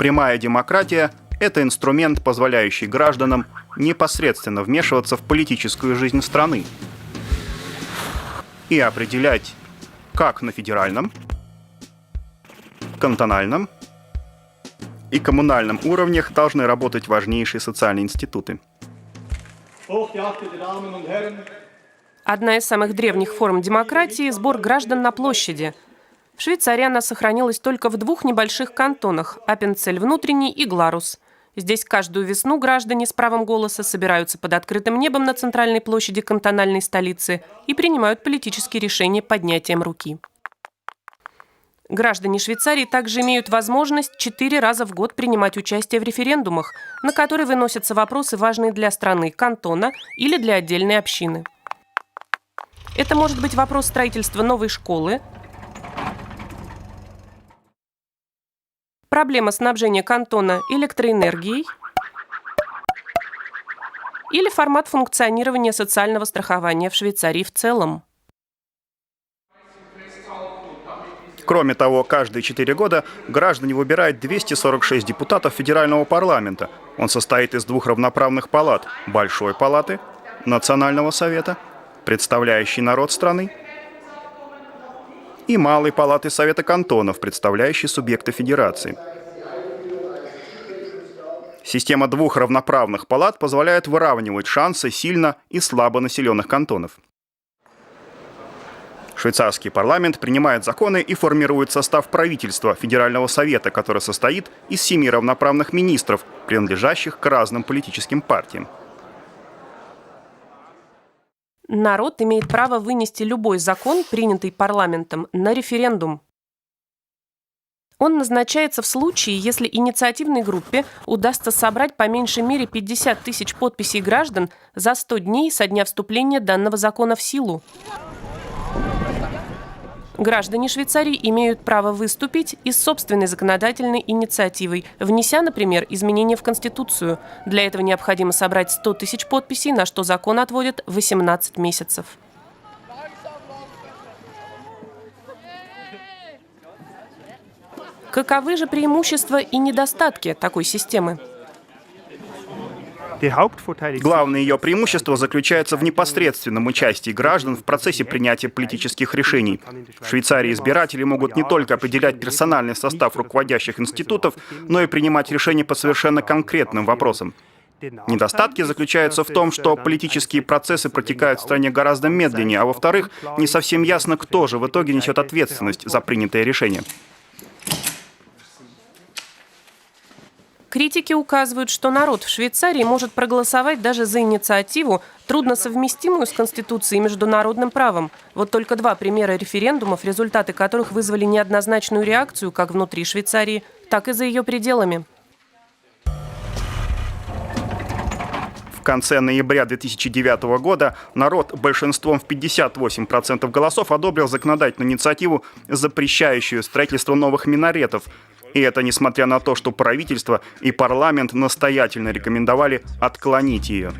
Прямая демократия – это инструмент, позволяющий гражданам непосредственно вмешиваться в политическую жизнь страны и определять, как на федеральном, кантональном и коммунальном уровнях должны работать важнейшие социальные институты. Одна из самых древних форм демократии – сбор граждан на площади. В Швейцарии она сохранилась только в двух небольших кантонах – Аппенцель внутренний и Гларус. Здесь каждую весну граждане с правом голоса собираются под открытым небом на центральной площади кантональной столицы и принимают политические решения поднятием руки. Граждане Швейцарии также имеют возможность 4 раза в год принимать участие в референдумах, на которые выносятся вопросы, важные для страны, кантона или для отдельной общины. Это может быть вопрос строительства новой школы, проблема снабжения кантона электроэнергией или формат функционирования социального страхования в Швейцарии в целом. Кроме того, каждые 4 года граждане выбирают 246 депутатов федерального парламента. Он состоит из 2 равноправных палат – Большой палаты, Национального совета, представляющей народ страны, и Малой палаты Совета кантонов, представляющей субъекты федерации. Система 2 равноправных палат позволяет выравнивать шансы сильно и слабо населенных кантонов. Швейцарский парламент принимает законы и формирует состав правительства Федерального совета, который состоит из 7 равноправных министров, принадлежащих к разным политическим партиям. Народ имеет право вынести любой закон, принятый парламентом, на референдум. Он назначается в случае, если инициативной группе удастся собрать по меньшей мере 50 тысяч подписей граждан за 100 дней со дня вступления данного закона в силу. Граждане Швейцарии имеют право выступить и с собственной законодательной инициативой, внеся, например, изменения в Конституцию. Для этого необходимо собрать 100 тысяч подписей, на что закон отводит 18 месяцев. Каковы же преимущества и недостатки такой системы? Главное ее преимущество заключается в непосредственном участии граждан в процессе принятия политических решений. В Швейцарии избиратели могут не только определять персональный состав руководящих институтов, но и принимать решения по совершенно конкретным вопросам. Недостатки заключаются в том, что политические процессы протекают в стране гораздо медленнее, а во-вторых, не совсем ясно, кто же в итоге несет ответственность за принятое решение. Критики указывают, что народ в Швейцарии может проголосовать даже за инициативу, трудно совместимую с Конституцией и международным правом. Вот только 2 примера референдумов, результаты которых вызвали неоднозначную реакцию как внутри Швейцарии, так и за ее пределами. В конце ноября 2009 года народ большинством в 58% голосов одобрил законодательную инициативу, запрещающую строительство новых минаретов. И это несмотря на то, что правительство и парламент настоятельно рекомендовали отклонить ее.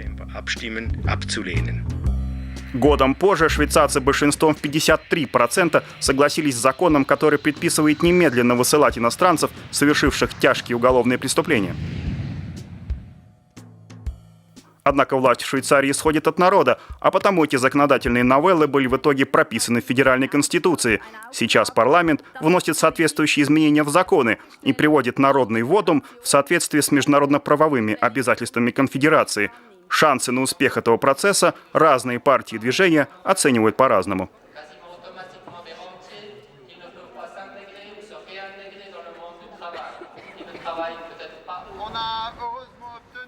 Годом позже швейцарцы большинством в 53% согласились с законом, который предписывает немедленно высылать иностранцев, совершивших тяжкие уголовные преступления. Однако власть в Швейцарии исходит от народа, а потому эти законодательные новеллы были в итоге прописаны в Федеральной Конституции. Сейчас парламент вносит соответствующие изменения в законы и приводит народный водум в соответствии с международно-правовыми обязательствами Конфедерации. Шансы на успех этого процесса разные партии и движения оценивают по-разному.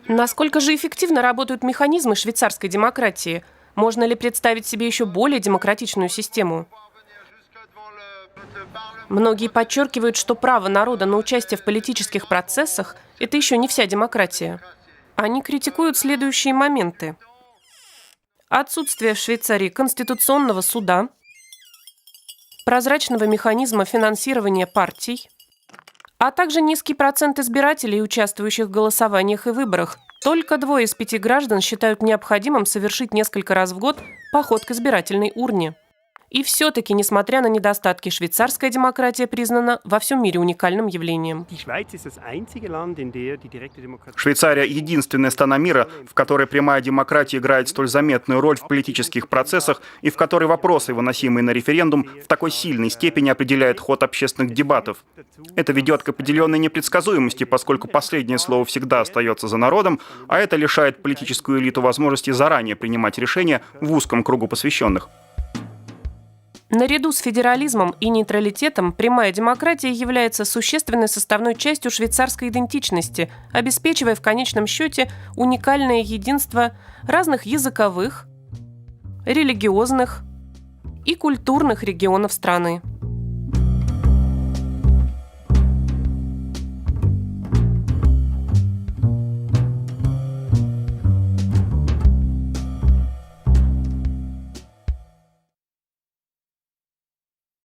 Насколько же эффективно работают механизмы швейцарской демократии? Можно ли представить себе еще более демократичную систему? Многие подчеркивают, что право народа на участие в политических процессах – это еще не вся демократия. Они критикуют следующие моменты. Отсутствие в Швейцарии конституционного суда, прозрачного механизма финансирования партий, а также низкий процент избирателей, участвующих в голосованиях и выборах. Только 2 из 5 граждан считают необходимым совершить несколько раз в год поход к избирательной урне. И все-таки, несмотря на недостатки, швейцарская демократия признана во всем мире уникальным явлением. Швейцария – единственная страна мира, в которой прямая демократия играет столь заметную роль в политических процессах и в которой вопросы, выносимые на референдум, в такой сильной степени определяют ход общественных дебатов. Это ведет к определенной непредсказуемости, поскольку последнее слово всегда остается за народом, а это лишает политическую элиту возможности заранее принимать решения в узком кругу посвященных. Наряду с федерализмом и нейтралитетом прямая демократия является существенной составной частью швейцарской идентичности, обеспечивая в конечном счете уникальное единство разных языковых, религиозных и культурных регионов страны.